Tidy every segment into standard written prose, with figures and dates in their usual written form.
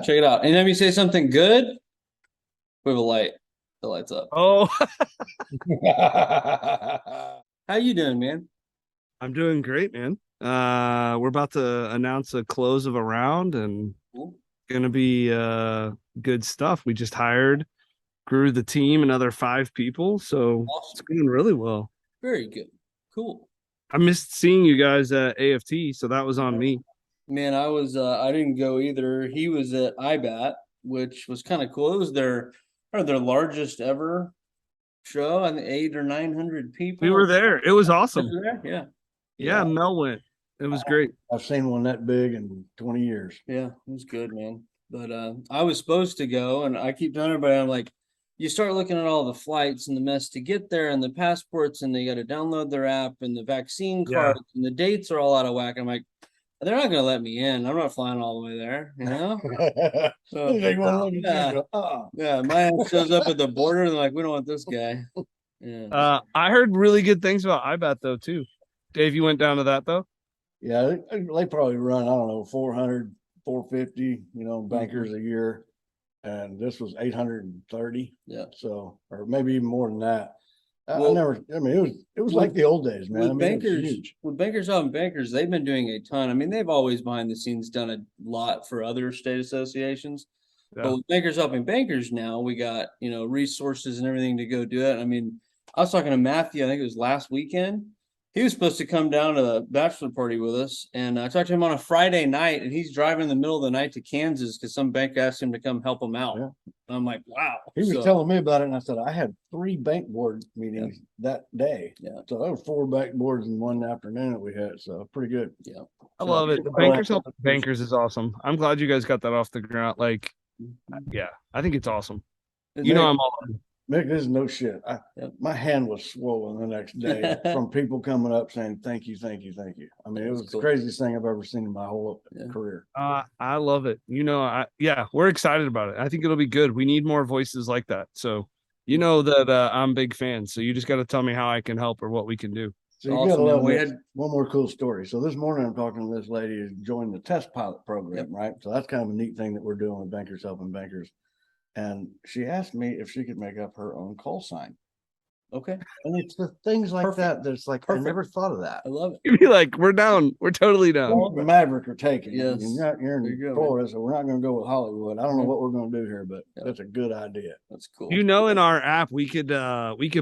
Check it out. Anytime you say something good, we have a light. The light's up. Oh, How you doing, man? I'm doing great, man. We're about to announce a close of a round and Cool. gonna be good stuff. We just grew the team another 5 people, so it's Awesome. going really well. Very good. Cool. I missed seeing you guys at AFT, so that was on me. Man, I didn't go either. He was at IBAT, which was kind of cool. It was their largest ever show. I think 800 or 900 We people. were there. It was awesome. Yeah. Yeah, Yeah. Mel went. It was great. I've seen one that big in 20 years. Yeah, it was good, man. But I was supposed to go, and I keep telling everybody, I'm like, you start looking at all the flights and the mess to get there, and the passports, and they got to download their app, and the vaccine Yeah. cards, and the dates are all out of whack. I'm like, they're not gonna let me in. I'm not flying all the way there, you know. So yeah, my ass shows up at the border, and they're like, we don't want this guy. Yeah. I heard really good things about IBAT though too. Dave, you went down to that though? Yeah, they probably run, I don't know, 400, 450, bankers a year. And this was 830. Yeah. So, or maybe even more than that. Well, it was like the old days, man. With I mean, bankers, with bankers helping bankers, they've been doing a ton. I mean, they've always behind the scenes done a lot for other state associations. Yeah. But with bankers helping bankers now, we got, resources and everything to go do it. I mean, I was talking to Matthew, I think it was last weekend. He was supposed to come down to the bachelor party with us, and I talked to him on a Friday night, and he's driving in the middle of the night to Kansas because some bank asked him to come help him out. Yeah. And I'm like, wow. He was telling me about it, and I said I had 3 bank board meetings that day. Yeah. So there were 4 bank boards in one afternoon that we had. So pretty good. Yeah. I love it. The bankers helping bankers is awesome. I'm glad you guys got that off the ground. Like, yeah, I think it's awesome. I'm all in. Mick, this is no shit. My hand was swollen the next day from people coming up saying, thank you, thank you, thank you. I mean, it was the craziest thing I've ever seen in my whole career. I love it. We're excited about it. I think it'll be good. We need more voices like that. So, that I'm big fan. So you just got to tell me how I can help or what we can do. So you gotta love we had one more cool story. So this morning I'm talking to this lady who's joined the test pilot program, right? So that's kind of a neat thing that we're doing with Bankers Helping Bankers. And she asked me if she could make up her own call sign. Okay. And it's the things like that that's like, I never thought of that. I love it. You'd be like, we're down. We're totally down. The Maverick are taken. Yes. You're in Florida, so we're not going to go with Hollywood. I don't know what we're going to do here, but that's a good idea. That's cool. In our app, we could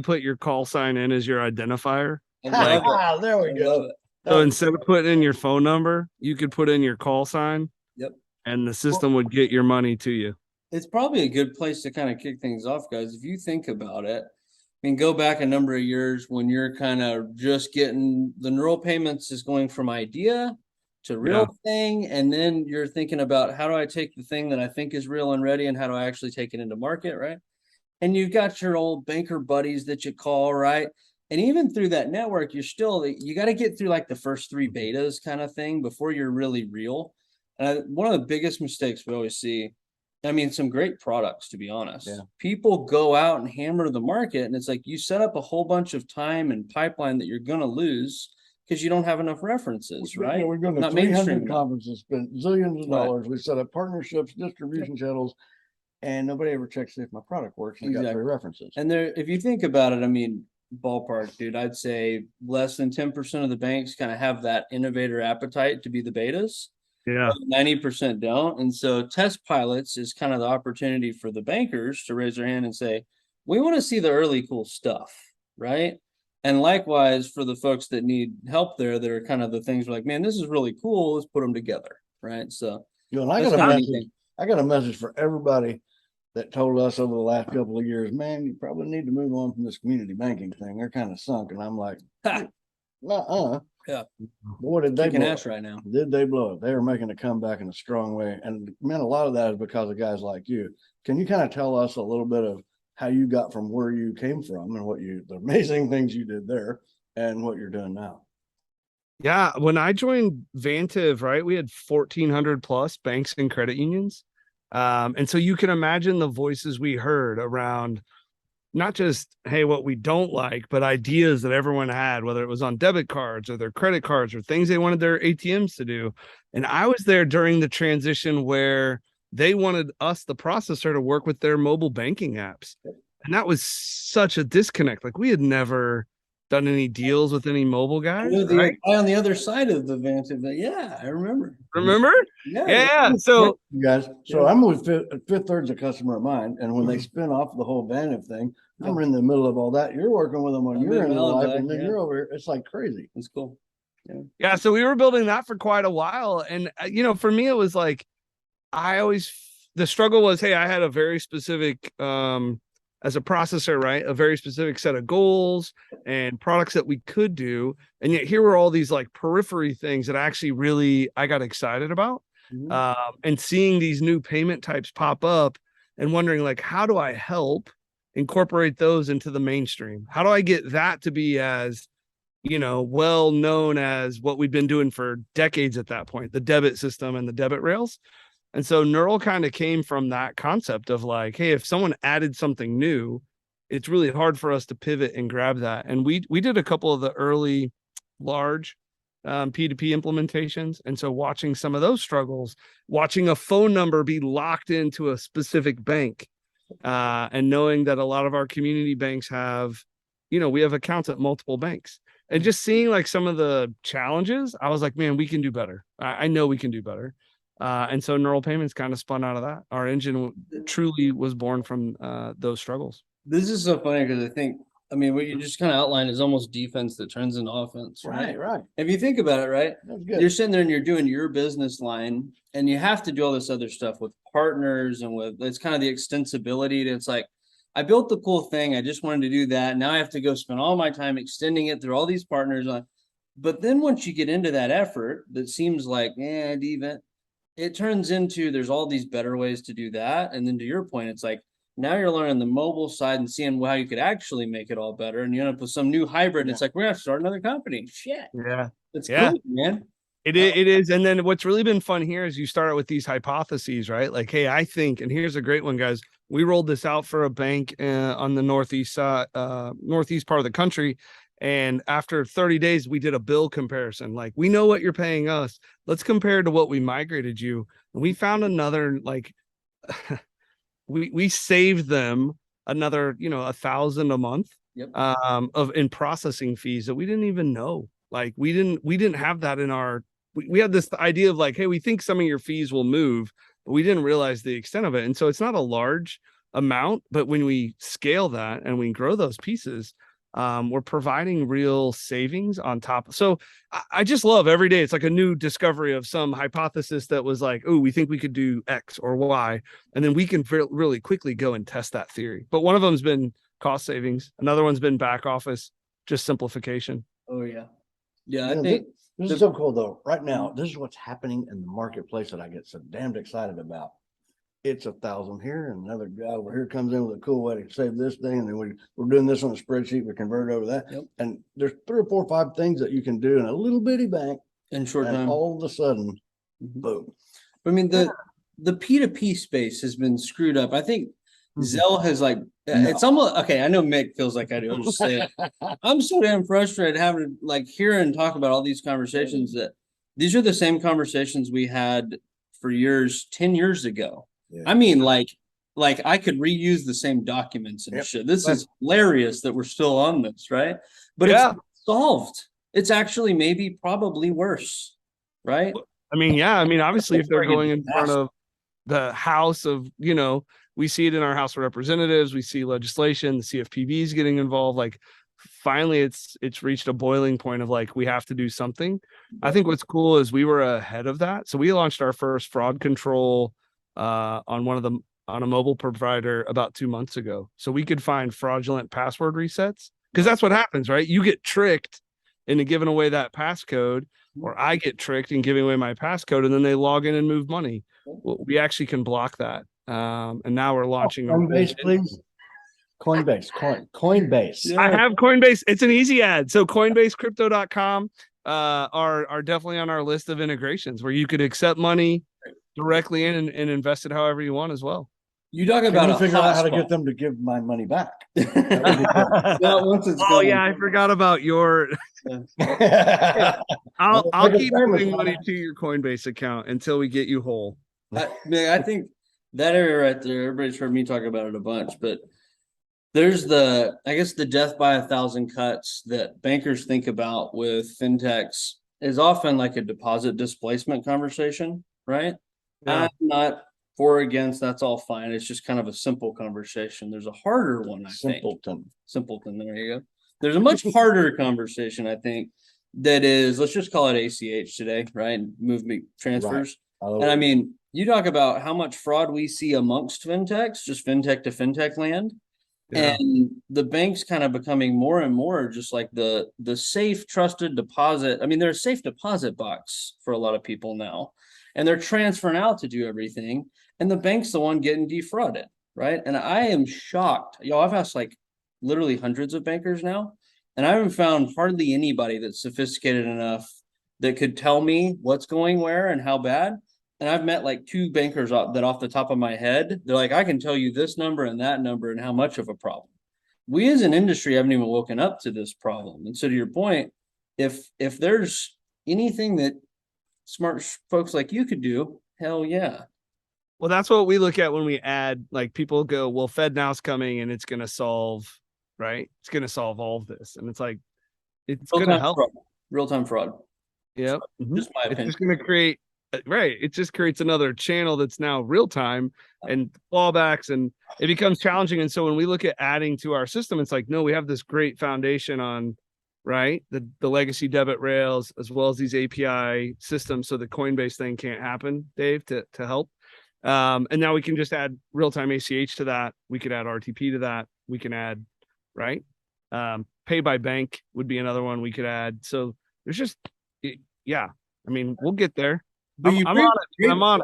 put your call sign in as your identifier. There we go. So instead of putting in your phone number, you could put in your call sign. Yep. And the system would get your money to you. It's probably a good place to kind of kick things off, guys. If you think about it, I mean, go back a number of years when you're kind of just getting the neural payments is going from idea to real thing. And then you're thinking about how do I take the thing that I think is real and ready and how do I actually take it into market, right? And you've got your old banker buddies that you call, right? And even through that network, you got to get through like the first 3 betas kind of thing before you're really real. One of the biggest mistakes we always see, I mean, some great products, to be honest. Yeah. People go out and hammer the market, and it's like you set up a whole bunch of time and pipeline that you're going to lose because you don't have enough references, right? We're going to 300 conferences, spent zillions of dollars. We set up partnerships, distribution channels, and nobody ever checks if my product works. And got 3 references. And if you think about it, I mean, ballpark, dude, I'd say less than 10% of the banks kind of have that innovator appetite to be the betas. Yeah. 90% don't. And so test pilots is kind of the opportunity for the bankers to raise their hand and say, we want to see the early cool stuff, right? And likewise for the folks that need help there, that are kind of the things where like, man, this is really cool. Let's put them together, right? So I got a message for everybody that told us over the last couple of years, man, you probably need to move on from this community banking thing. They're kind of sunk. And I'm like, yeah. Boy, did they blow ass right now. Did they blow it? They were making a comeback in a strong way. And man, a lot of that is because of guys like you. Can you kind of tell us a little bit of how you got from where you came from and the amazing things you did there and what you're doing now? Yeah. When I joined Vantiv, right, we had 1,400 plus banks and credit unions. And so you can imagine the voices we heard around not just, hey, what we don't like, but ideas that everyone had, whether it was on debit cards or their credit cards or things they wanted their ATMs to do. And I was there during the transition where they wanted us, the processor, to work with their mobile banking apps. And that was such a disconnect. Like we had never done any deals with any mobile guys, right? Guy on the other side of the Vantive. Yeah, I remember. Remember? Yeah. Yeah. So You guys, so I'm with Fifth Third's a customer of mine, and when they spin off the whole Vantive thing, I'm in the middle of all that. You're working with them on your end of life, and then you're over here. It's like crazy. It's cool. Yeah. So we were building that for quite a while. And, for me, it was like, the struggle was, hey, I had a very specific, as a processor, right? A very specific set of goals and products that we could do. And yet here were all these like periphery things that I got excited about. And seeing these new payment types pop up and wondering like, how do I help incorporate those into the mainstream? How do I get that to be as, well known as what we've been doing for decades at that point, the debit system and the debit rails? And so Neural kind of came from that concept of like, hey, if someone added something new, it's really hard for us to pivot and grab that. And we did a couple of the early large P2P implementations. And so watching some of those struggles, watching a phone number be locked into a specific bank, and knowing that a lot of our community banks have, we have accounts at multiple banks. And just seeing like some of the challenges, I was like, man, we can do better. I know we can do better. And so Neural Payments kind of spun out of that. Our engine truly was born from those struggles. This is so funny because what you just kind of outlined is almost defense that turns into offense, right? Right. If you think about it, right? That's good. You're sitting there and you're doing your business line and you have to do all this other stuff with partners and it's kind of the extensibility. It's like, I built the cool thing. I just wanted to do that. Now I have to go spend all my time extending it through all these partners. But then once you get into that effort, that seems like, it turns into there's all these better ways to do that. And then to your point, it's like now you're learning the mobile side and seeing how you could actually make it all better. And you end up with some new hybrid. And it's like, we're going to start another company. Shit. Yeah. It's cool, man. It is. And then what's really been fun here is you start out with these hypotheses, right? Like, hey, I think, and here's a great one, guys. We rolled this out for a bank on the northeast side, northeast part of the country. And after 30 days, we did a bill comparison. Like, we know what you're paying us. Let's compare to what we migrated you. And we found another, like, we saved them another, $1,000 a month in processing fees that we didn't even know. Like, we didn't have that in our, we had this idea of like, hey, we think some of your fees will move, but we didn't realize the extent of it. And so it's not a large amount, but when we scale that and we grow those pieces, we're providing real savings on top. So I just love every day. It's like a new discovery of some hypothesis that was like, oh, we think we could do X or Y. And then we can really quickly go and test that theory. But one of them's been cost savings. Another one's been back office, just simplification. Oh, yeah. Yeah, I think this is so cool though. Right now, this is what's happening in the marketplace that I get so damned excited about. It's 1,000 here, and another guy over here comes in with a cool way to save this thing, and then we're doing this on a spreadsheet. We convert it over that, and there's 3 or 4 or 5 things that you can do in a little bitty bank in short and time. all of a sudden, boom. I mean, the P2P space has been screwed up. I think Zelle has it's almost okay. I know Mick feels like I do. I'll just say it. I'm so damn frustrated having to hear and talk about all these conversations that these are the same conversations we had for years, 10 years ago. Yeah. I mean, like I could reuse the same documents and shit. This is hilarious that we're still on this, right? But it's solved. It's actually probably worse, right? I mean, obviously if they're going in front of the House of, we see it in our House of Representatives, we see legislation, the CFPB is getting involved. Like finally it's reached a boiling point of like, we have to do something. I think what's cool is we were ahead of that. So we launched our first fraud control on a mobile provider about 2 months ago. So we could find fraudulent password resets because that's what happens, right? You get tricked into giving away that passcode, or I get tricked in giving away my passcode, and then they log in and move money. Well, we actually can block that. And now we're launching Coinbase, please. Coinbase. Yeah. I have Coinbase. It's an easy ad. So CoinbaseCrypto.com are definitely on our list of integrations where you could accept money directly in and invest it however you want as well. You talk about figure out how to get them to give my money back. I forgot about your. I'll keep moving money to your Coinbase account until we get you whole. I think that area right there, everybody's heard me talk about it a bunch, but there's I guess the death by 1,000 cuts that bankers think about with fintechs is often like a deposit displacement conversation, right? Yeah. I'm not for or against, that's all fine. It's just kind of a simple conversation. There's a harder one, I think. Simpleton, there you go. There's a much harder conversation, I think, that is, let's just call it ACH today, right? Movement transfers. Right. And I mean, you talk about how much fraud we see amongst fintechs, just fintech to fintech land. Yeah. And the bank's kind of becoming more and more just like the safe, trusted deposit. I mean, they're a safe deposit box for a lot of people now, and they're transferring out to do everything. And the bank's the one getting defrauded, right? And I am shocked. Yo, I've asked like literally hundreds of bankers now, and I haven't found hardly anybody that's sophisticated enough that could tell me what's going where and how bad. And I've met like two bankers that off the top of my head, they're like, I can tell you this number and that number and how much of a problem. We as an industry haven't even woken up to this problem. And so to your point, if there's anything that smart folks like you could do, hell yeah. Well, that's what we look at when we add, like people go, well, FedNow's coming and it's going to solve, right? It's going to solve all of this. And it's like, it's going to help. Real-time fraud. Yep. Just my opinion. It's just going to create, right. It just creates another channel that's now real time and fallbacks, and it becomes challenging. And so when we look at adding to our system, it's like, no, we have this great foundation on, right, the legacy debit rails, as well as these API systems. So the Coinbase thing can't happen, Dave, to help. And now we can just add real-time ACH to that. We could add RTP to that. We can add, right? Pay by bank would be another one we could add. So there's just, yeah, I mean, we'll get there. I'm on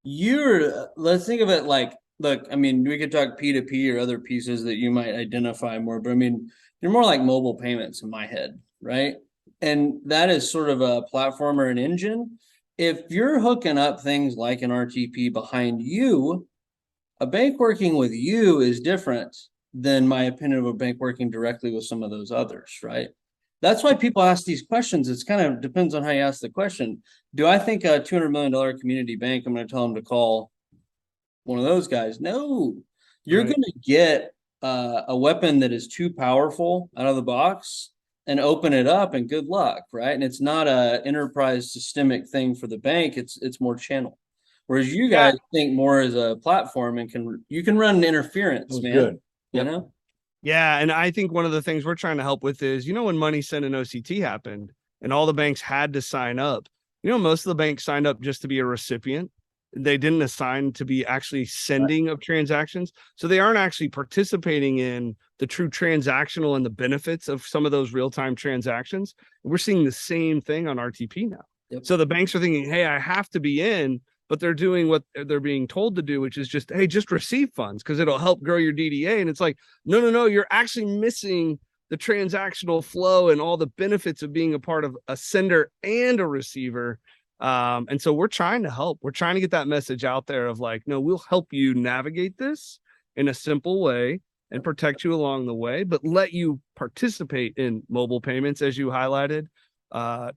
it. Let's think of it like, look, I mean, we could talk P2P or other pieces that you might identify more, but I mean, you're more like mobile payments in my head, right? And that is sort of a platform or an engine. If you're hooking up things like an RTP behind you, a bank working with you is different than my opinion of a bank working directly with some of those others, right? That's why people ask these questions. It's kind of depends on how you ask the question. Do I think a $200 million community bank, I'm going to tell them to call one of those guys? No, you're going to get a weapon that is too powerful out of the box and open it up, and good luck, right? And it's not a enterprise systemic thing for the bank. It's more channel. Whereas you guys think more as a platform and you can run interference, man. Good. You know? Yeah. And I think one of the things we're trying to help with is, when money sent and OCT happened and all the banks had to sign up, most of the banks signed up just to be a recipient. They didn't assign to be actually sending of transactions. So they aren't actually participating in the true transactional and the benefits of some of those real-time transactions. We're seeing the same thing on RTP now. Yep. So the banks are thinking, hey, I have to be in, but they're doing what they're being told to do, which is just, hey, just receive funds because it'll help grow your DDA. And it's like, no, you're actually missing the transactional flow and all the benefits of being a part of a sender and a receiver. And so we're trying to help. We're trying to get that message out there of like, no, we'll help you navigate this in a simple way and protect you along the way, but let you participate in mobile payments, as you highlighted,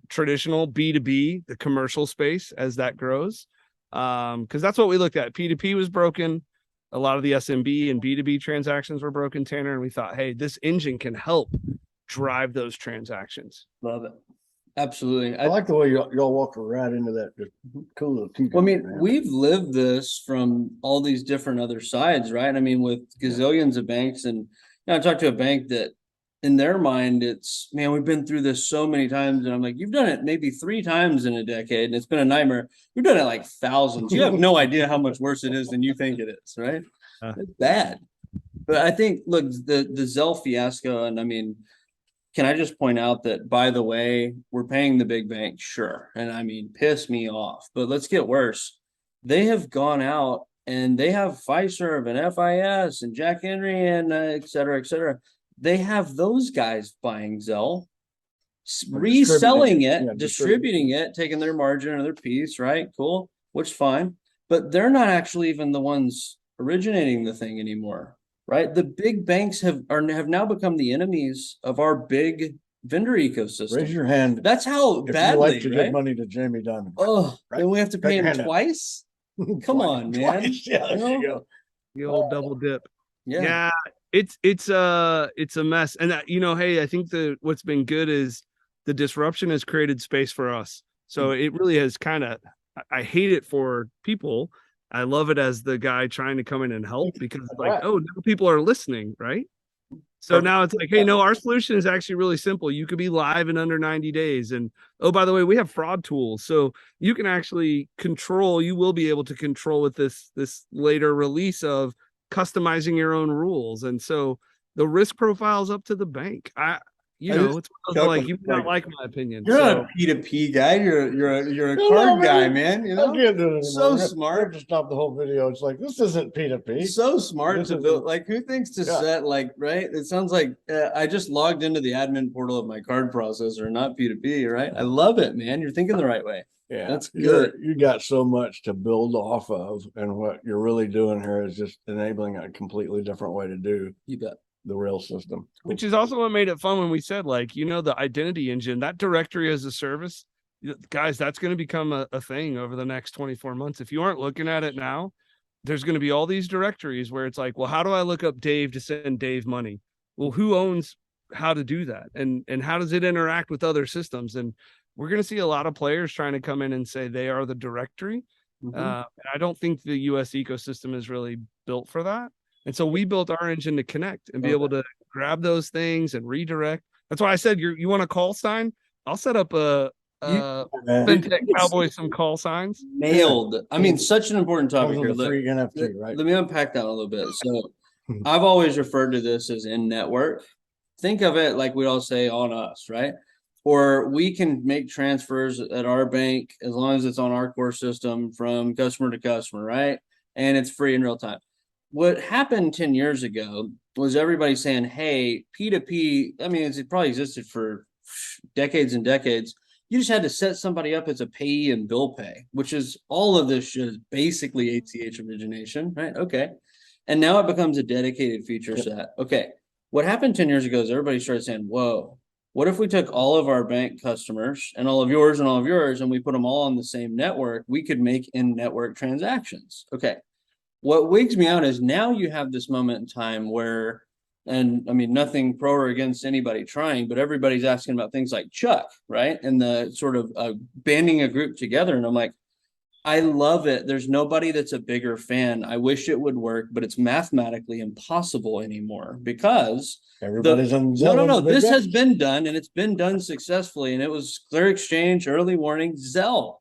traditional B2B, the commercial space as that grows. Because that's what we looked at. P2P was broken. A lot of the SMB and B2B transactions were broken, Tanner. And we thought, hey, this engine can help drive those transactions. Love it. Absolutely. I like the way y'all walk right into that. Just cool little teaching. Well, I mean, we've lived this from all these different other sides, right? I mean, with gazillions of banks, and I talked to a bank that in their mind, it's, man, we've been through this so many times. And I'm like, you've done it maybe 3 times in a decade and it's been a nightmare. We've done it like thousands. You have no idea how much worse it is than you think it is, right? It's bad. But I think, look, the Zelle fiasco, and I mean, can I just point out that, by the way, we're paying the big bank, sure. And I mean, piss me off, but let's get worse. They have gone out and they have Fiserv and FIS and Jack Henry and et cetera, et cetera. They have those guys buying Zelle, reselling it, distributing it, taking their margin or their piece, right? Cool, which is fine. But they're not actually even the ones originating the thing anymore. Right, the big banks have now become the enemies of our big vendor ecosystem. Raise your hand. That's how badly, you like to give money to Jamie Dimon. Oh, right? Then we have to pay him twice. Come on, man. Twice. Yeah, there you go. The old double dip. Yeah. Yeah, it's a mess. And that, hey, I think what's been good is the disruption has created space for us. So it really has I hate it for people. I love it as the guy trying to come in and help, because it's like, oh, now people are listening, right? So now it's like, hey, no, our solution is actually really simple. You could be live in under 90 days. And oh, by the way, we have fraud tools. So you can actually you will be able to control with this later release of customizing your own rules. And so the risk profile is up to the bank. It's like, you don't like my opinion. You're not a P2P guy. You're a card guy, man. I can't do it so anymore. smart to stop the whole video. It's like, this isn't P2P. So smart to build. Like, who thinks to set right? It sounds like I just logged into the admin portal of my card processor, not P2P, right? I love it, man. You're thinking the right way. Yeah, that's good. You got so much to build off of, and what you're really doing here is just enabling a completely different way to do. You bet. The real system, which is also what made it fun when we said, like, the identity engine, that directory as a service, guys, that's going to become a thing over the next 24 months. If you aren't looking at it now, there's going to be all these directories where it's like, well, how do I look up Dave to send Dave money? Well, who owns how to do that? And how does it interact with other systems? And we're going to see a lot of players trying to come in and say they are the directory. I don't think the US ecosystem is really built for that. And so we built our engine to connect and be able to grab those things and redirect. That's why I said, you want a call sign? I'll set up a FinTech Cowboys some call signs. Nailed. I mean, such an important topic here. Free NFT, right? Let me unpack that a little bit. So I've always referred to this as in network. Think of it like we all say on us, right? Or we can make transfers at our bank as long as it's on our core system from customer to customer, right? And it's free in real time. What happened 10 years ago was everybody saying, hey, P2P, I mean, it probably existed for decades and decades. You just had to set somebody up as a payee and bill pay, which is all of this shit is basically ACH origination, right? Okay. And now it becomes a dedicated feature set. Okay. What happened 10 years ago is everybody started saying, whoa, what if we took all of our bank customers and all of yours and we put them all on the same network? We could make in-network transactions. Okay. What wigs me out is now you have this moment in time where, and I mean, nothing pro or against anybody trying, but everybody's asking about things like Chuck, right? And the sort of banding a group together. And I'm like, I love it. There's nobody that's a bigger fan. I wish it would work, but it's mathematically impossible anymore because everybody's on no. This has been done and it's been done successfully. And it was Clear Exchange, early warning. Zelle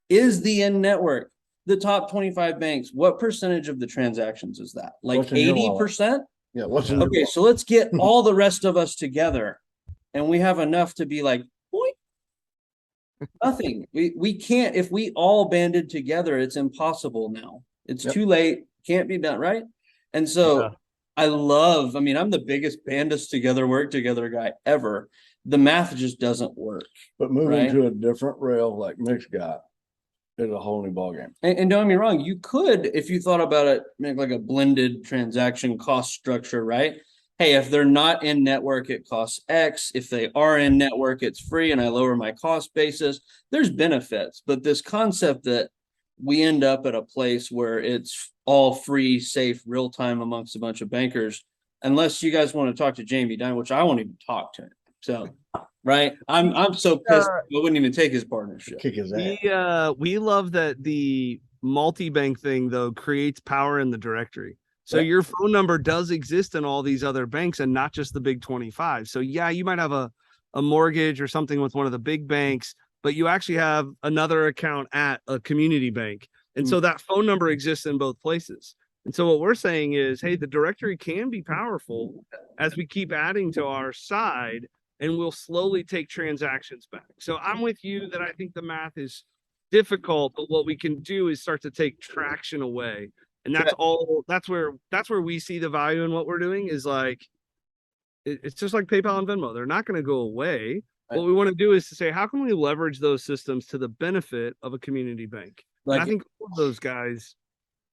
is the end network. The top 25 banks, what percentage of the transactions is that? Like 80%? Yeah. Okay, so let's get all the rest of us together and we have enough to be like, boy, nothing. We can't, if we all banded together, it's impossible now. It's too late, can't be done, right? And so I'm the biggest band us together, work together guy ever. The math just doesn't work. But moving to a different rail like Mick's got, is a whole new ballgame. And don't get me wrong, you could, if you thought about it, make like a blended transaction cost structure, right? Hey, if they're not in network, it costs X. If they are in network, it's free and I lower my cost basis. There's benefits, but this concept that we end up at a place where it's all free, safe, real time amongst a bunch of bankers, unless you guys want to talk to Jamie Dine, which I won't even talk to him. So right. I'm so pissed I wouldn't even take his partnership. Kick his ass. We love that the multi-bank thing though creates power in the directory. So your phone number does exist in all these other banks and not just the big 25. So yeah, you might have a mortgage or something with one of the big banks, but you actually have another account at a community bank. And so that phone number exists in both places. And so what we're saying is, hey, the directory can be powerful as we keep adding to our side, and we'll slowly take transactions back. So I'm with you that I think the math is difficult, but what we can do is start to take traction away. And that's where we see the value in what we're doing is like, it's just like PayPal and Venmo. They're not going to go away. What we want to do is to say, how can we leverage those systems to the benefit of a community bank? Like, I think all of those guys,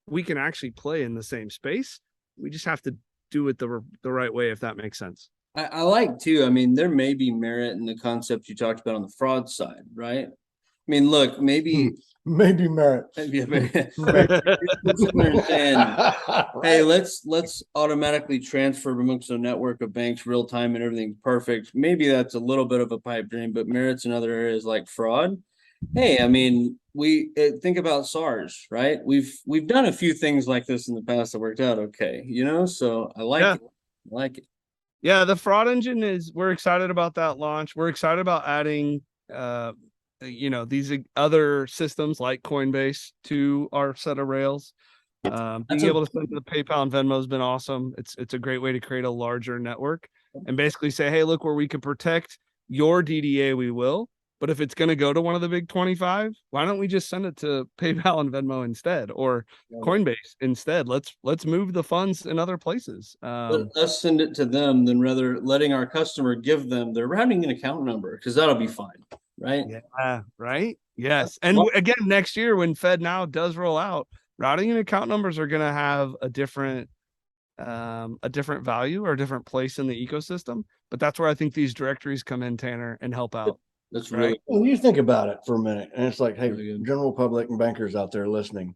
we can actually play in the same space. We just have to do it the right way, if that makes sense. I like too. I mean, there may be merit in the concept you talked about on the fraud side, right? mean, look, maybe Maybe merit. maybe they're saying, hey, let's automatically transfer amongst a network of banks real time and everything's perfect. Maybe that's a little bit of a pipe dream, but merits in other areas like fraud. Hey, I mean, we think about SARS, right? We've done a few things like this in the past that worked out okay, you know. So I like it. I like it. Yeah, the fraud engine we're excited about that launch. We're excited about adding these other systems like Coinbase to our set of rails. Being able to send to the PayPal and Venmo has been awesome. It's a great way to create a larger network and basically say, hey, look, where we can protect your DDA, we will. But if it's going to go to one of the big 25, why don't we just send it to PayPal and Venmo instead, or Coinbase instead? Let's move the funds in other places. Let us send it to them than rather letting our customer give them their routing and account number, because that'll be fine, right? Yeah, right. Yes. And again, next year when FedNow does roll out, routing and account numbers are going to have a different value or a different place in the ecosystem. But that's where I think these directories come in, Tanner, and help out. That's right. When you think about it for a minute, and it's like, hey, general public and bankers out there listening,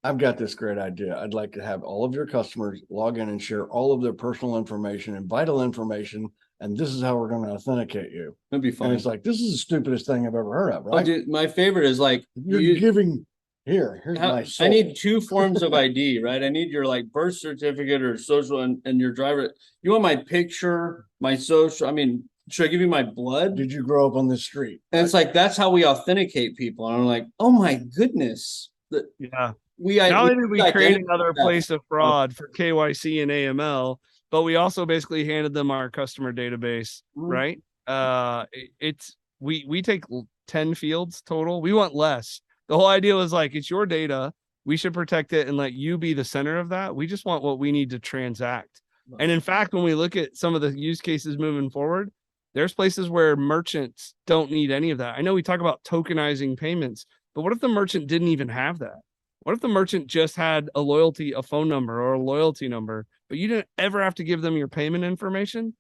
I've got this great idea. I'd like to have all of your customers log in and share all of their personal information and vital information, and this is how we're going to authenticate you. That'd be fun. And it's like, this is the stupidest thing I've ever heard of, right? Oh, dude, my favorite is like you're giving here's my soul. I need 2 forms of ID, right? I need your like birth certificate or social and your driver. You want my picture, my social. I mean, should I give you my blood? Did you grow up on this street? And it's like, that's how we authenticate people. And I'm like, oh my goodness. Yeah. Not only did we create another place of fraud for KYC and AML, but we also basically handed them our customer database, right? We take 10 fields total. We want less. The whole idea was like, it's your data. We should protect it and let you be the center of that. We just want what we need to transact. And in fact, when we look at some of the use cases moving forward, there's places where merchants don't need any of that. I know we talk about tokenizing payments, but what if the merchant didn't even have that? What if the merchant just had a phone number or a loyalty number, but you didn't ever have to give them your payment information?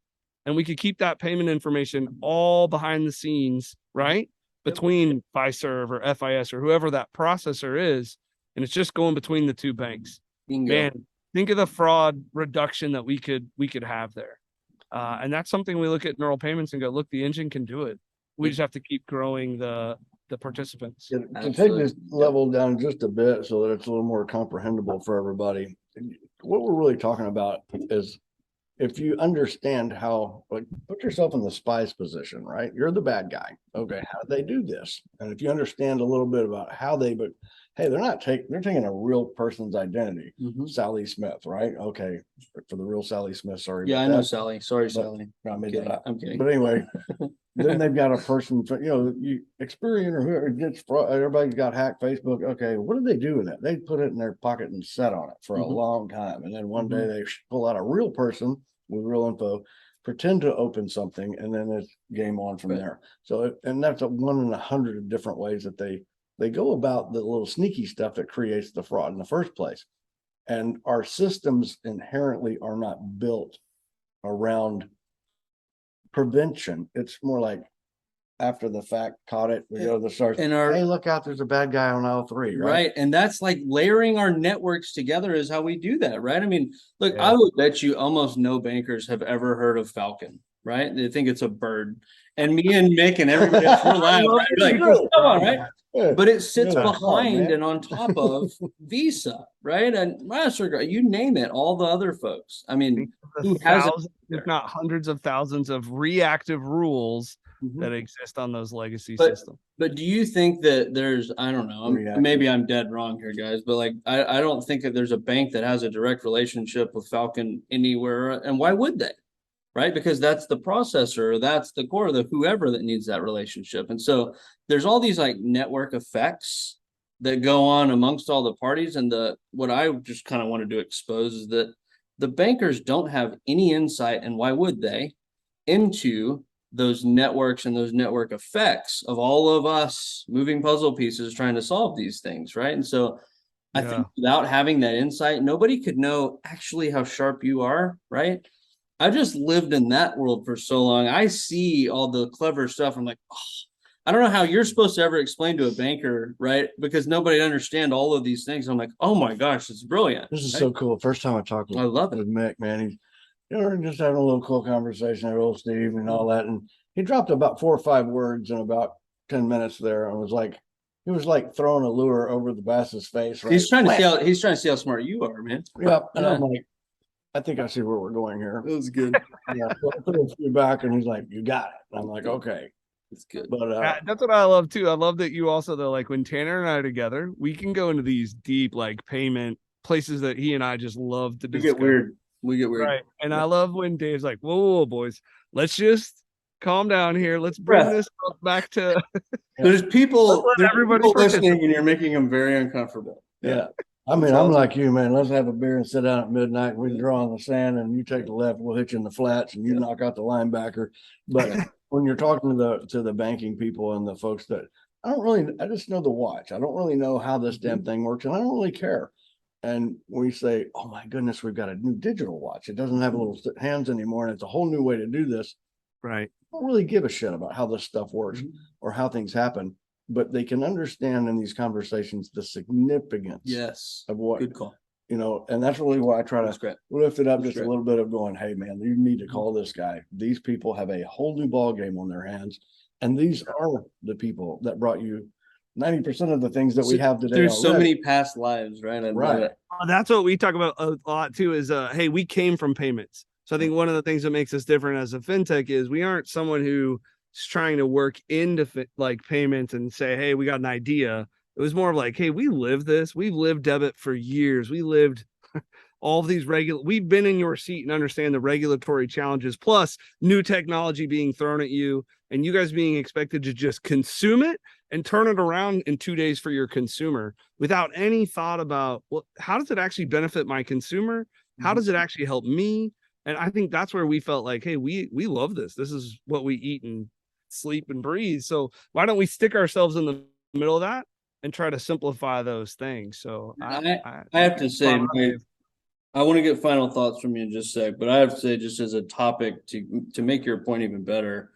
And we could keep that payment information all behind the scenes, right? Between Fiserv or FIS or whoever that processor is. And it's just going between the two banks. Bingo. Man, think of the fraud reduction that we could have there. And that's something we look at neural payments and go, look, the engine can do it. We just have to keep growing the participants. To take this level down just a bit so that it's a little more comprehensible for everybody, what we're really talking about is if you understand how, like, put yourself in the spy's position, right? You're the bad guy. Okay, how do they do this? And if you understand a little bit about how but hey, they're taking a real person's identity. Sally Smith, right? Okay, for the real Sally Smith, sorry. Yeah, I know Sally. Sorry, Sally. I made that up. I'm kidding. But anyway, then they've got a person, Experian or whoever gets fraud, everybody's got hacked Facebook. Okay, what do they do with it? They put it in their pocket and set on it for a long time. And then one day they pull out a real person with real info, pretend to open something, and then it's game on from there. So, and that's one in 100 different ways that they go about the little sneaky stuff that creates the fraud in the first place. And our systems inherently are not built around prevention. It's more like after the fact, caught it, we go to the stars. Hey, look out, there's a bad guy on aisle 3, right? And that's like layering our networks together is how we do that, right? I mean, look, I would bet you almost no bankers have ever heard of Falcon, right? They think it's a bird. And me and Mick and everybody else, we're laughing, right? Like, come on, right? But it sits behind and on top of Visa, right? And MasterCard, you name it, all the other folks. I mean, who has thousands, if not hundreds of thousands of reactive rules that exist on those legacy systems. But do you think that there's, I don't know, maybe I'm dead wrong here, guys, but like, I don't think that there's a bank that has a direct relationship with Falcon anywhere. And why would they? Right? Because that's the processor, that's the core, the whoever that needs that relationship. And so there's all these like network effects that go on amongst all the parties. And what I just kind of wanted to expose is that the bankers don't have any insight, and why would they, into those networks and those network effects of all of us moving puzzle pieces trying to solve these things, right? And so I think without having that insight, nobody could know actually how sharp you are, right? I've just lived in that world for so long. I see all the clever stuff. I'm like, oh, I don't know how you're supposed to ever explain to a banker, right? Because nobody understand all of these things. I'm like, oh my gosh, it's brilliant. This is right? so cool. First time I talked I love it. with Mick, man. He's, we're just having a little cool conversation there, old Steve and all that. And he dropped about 4 or 5 words in about 10 minutes there, and he was like throwing a lure over the bass's face. Right? He's trying to see how smart you are, man. Yep. And Yeah. I'm like, I think I see where we're going here. That was good. Yeah. So I threw a few back, and he's like, you got it. And I'm like, okay. It's good. But That's what I love too. I love that you also, though, like when Tanner and I are together, we can go into these deep like payment places that he and I just love to we discuss. get weird. We get weird. Right. And I love when Dave's like, whoa, boys, let's just calm down here. Let's bring this back to There's people, everybody listening, and you're making them very uncomfortable. yeah. I mean, I'm like you, man. Let's have a beer and sit down at midnight. We draw on the sand, and you take the left. We'll hit you in the flats, and you knock out the linebacker. But when you're talking to the banking people and the folks that I just know the watch. I don't really know how this damn thing works, and I don't really care. And we say, oh my goodness, we've got a new digital watch. It doesn't have little hands anymore, and it's a whole new way to do this. right. I don't really give a shit about how this stuff works or how things happen, but they can understand in these conversations the significance Yes. of what, Good call. and that's really why I try That's to great. lift it up That's just great. a little bit of going, hey man, you need to call this guy. These people have a whole new ball game on their hands. And these are the people that brought you 90% of the things that we have today. There's so already. many past lives, right? I love Right. it. That's what we talk about a lot too is hey, we came from payments. So I think one of the things that makes us different as a fintech is we aren't someone who's trying to work into like payments and say, hey, we got an idea. It was more of like, hey, we live this. We've lived debit for years. We lived all of these we've been in your seat and understand the regulatory challenges, plus new technology being thrown at you and you guys being expected to just consume it and turn it around in 2 days for your consumer without any thought about, well, how does it actually benefit my consumer? How does it actually help me? And I think that's where we felt like, hey, we love this. This is what we eat and sleep and breathe. So why don't we stick ourselves in the middle of that and try to simplify those things? So I have to say, I want to get final thoughts from you in just a sec, but I have to say, just as a topic to make your point even better,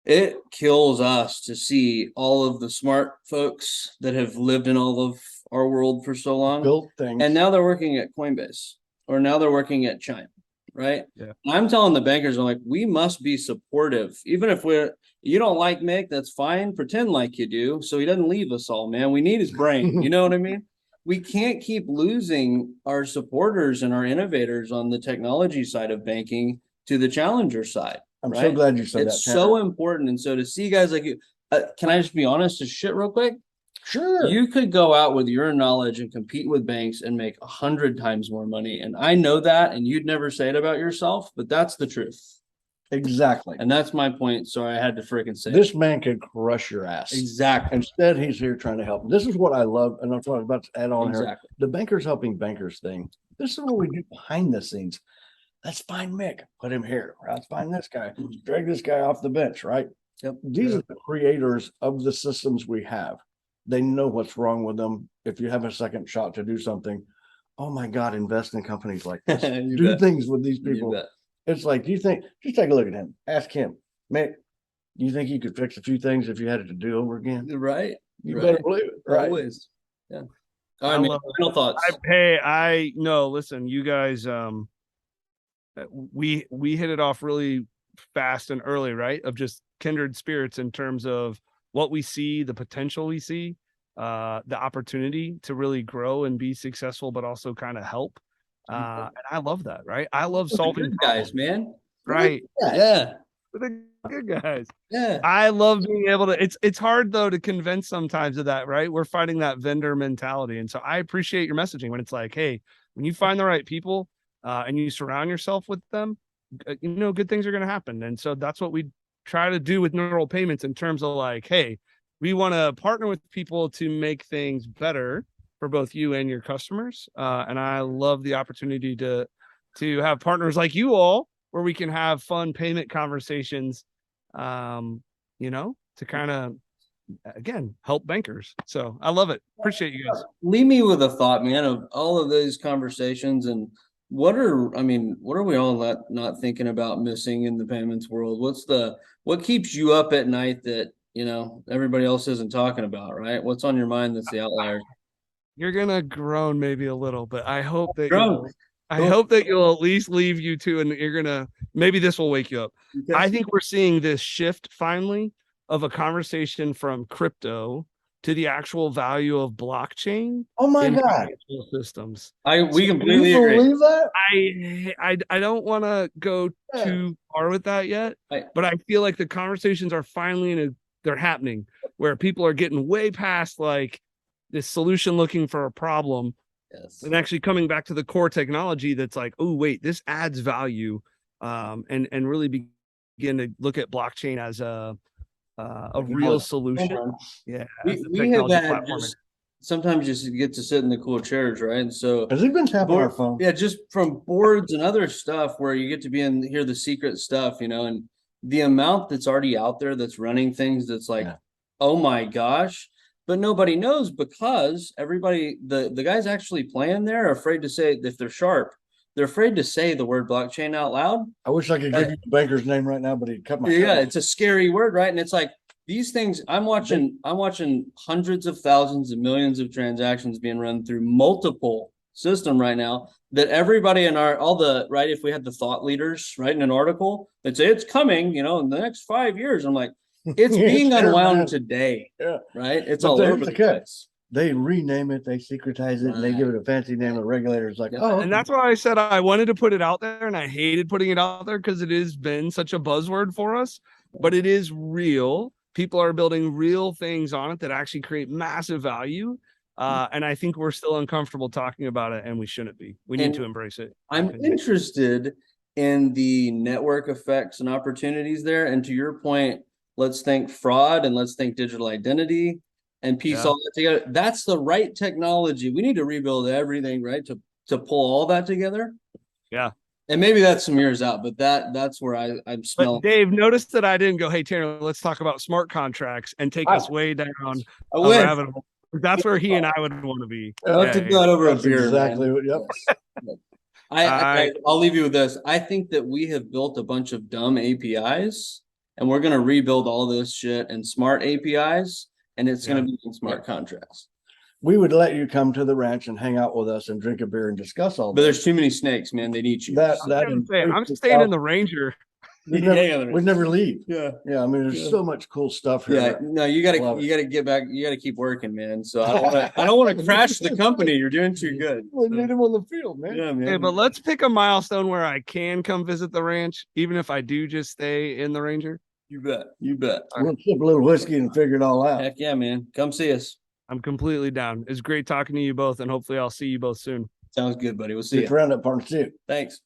it kills us to see all of the smart folks that have lived in all of our world for so long, Built things. and now they're working at Coinbase or now they're working at Chime, right? Yeah. I'm telling the bankers, I'm like, we must be supportive, even if you don't like Mick, that's fine. Pretend like you do, so he doesn't leave us all, man. We need his brain. You know what I mean? We can't keep losing our supporters and our innovators on the technology side of banking to the challenger side. I'm right? so glad you said It's that. so important. And so to see guys like you, can I just be honest as shit real quick? Sure. You could go out with your knowledge and compete with banks and make 100 times more money. And I know that, and you'd never say it about yourself, but that's the truth. Exactly. And that's my point. So I had to freaking say this man could crush your ass. Exactly. Instead, he's here trying to help. This is what I love. And that's what I was about to add on here. The bankers helping bankers thing. This is what we do behind the scenes. Let's find Mick, put him here. Let's find this guy, drag this guy off the bench, right? Yep. These are the creators of the systems we have. They know what's wrong with them. If you have a second shot to do something, oh my God, invest in companies like this. Do things with these people. It's like, do you think, just take a look at him, ask him, Mick, do you think you could fix a few things if you had it to do over again? Right. You better believe it. Right. Always. Yeah. All right, final thoughts. I know, listen, you guys, we hit it off really fast and early, right? Of just kindred spirits in terms of what we see, the potential we see, the opportunity to really grow and be successful, but also kind of help. And I love that, right? I love solving good guys, man. Right. Yeah. The good guys. Yeah. I love being able to, it's hard though to convince sometimes of that, right? We're fighting that vendor mentality. And so I appreciate your messaging when it's like, hey, when you find the right people and you surround yourself with them, good things are going to happen. And so that's what we try to do with neural payments in terms of like, hey, we want to partner with people to make things better for both you and your customers. And I love the opportunity to have partners like you all where we can have fun payment conversations, to kind of, again, help bankers. So I love it. Appreciate you guys. Leave me with a thought, man, of all of these conversations and what are we all not thinking about missing in the payments world? What keeps you up at night that everybody else isn't talking about, right? What's on your mind that's the outlier? You're gonna groan maybe a little, but I hope that Groan. I hope that you'll at least leave you two, and you're gonna maybe this will wake you up. Okay. I think we're seeing this shift finally of a conversation from crypto to the actual value of blockchain Oh my in God. financial systems. We Can completely you agree. believe that? I don't want to go too far with that yet, but I feel like the conversations are finally they're happening where people are getting way past like this solution looking for a problem Yes. and actually coming back to the core technology that's like, oh wait, this adds value, and really begin to look at blockchain as a real solution. Yeah, We have had just sometimes just get to sit in the cool chairs, right? And so Has he been tapping our phone? Yeah, just from boards and other stuff where you get to be in hear the secret stuff, and the amount that's already out there that's running things that's like, oh my gosh, but nobody knows because everybody, the guys actually playing there are afraid to say if they're sharp, they're afraid to say the word blockchain out loud. I wish I could give you the banker's name right now, but he'd cut my head off. It's a scary word, right? And it's like these things I'm watching hundreds of thousands and millions of transactions being run through multiple system right now that everybody in right, if we had the thought leaders writing an article that say it's coming, in the next 5 years, I'm like, it's being unwound today. Yeah. Right. It's all over the place. They rename it, they secretize it, and they give it a fancy name. The regulators like, oh, and that's why I said I wanted to put it out there, and I hated putting it out there because it has been such a buzzword for us, but it is real. People are building real things on it that actually create massive value. And I think we're still uncomfortable talking about it, and we shouldn't be. We need to embrace it. I'm interested in the network effects and opportunities there. And to your point, let's think fraud and let's think digital identity and piece all that together. That's the right technology. We need to rebuild everything, right? To pull all that together. Yeah. And maybe that's some years out, but that's where I'm smelling. But Dave, notice that I didn't go, hey, Tanner, let's talk about smart contracts and take us way down a rabbit hole. That's where he and I would want to be. Let's go out over a beer. Exactly. I'll leave you with this. I think that we have built a bunch of dumb APIs, and we're going to rebuild all this shit in smart APIs, and it's going to be in smart contracts. We would let you come to the ranch and hang out with us and drink a beer and discuss all that. But there's too many snakes, man. They need you. I'm staying in the Ranger. We never leave. Yeah. I mean, there's so much cool stuff here. Yeah, no, you gotta get back. You gotta keep working, man. So I don't want to crash the company. You're doing too good. We need him on the field, man. Yeah, man. Hey, but let's pick a milestone where I can come visit the ranch, even if I do just stay in the Ranger. You bet. You bet. We'll sip a little whiskey and figure it all out. Heck yeah, man. Come see us. I'm completely down. It's great talking to you both, and hopefully I'll see you both soon. Sounds good, buddy. We'll see you. Round up, partner. See you. Thanks.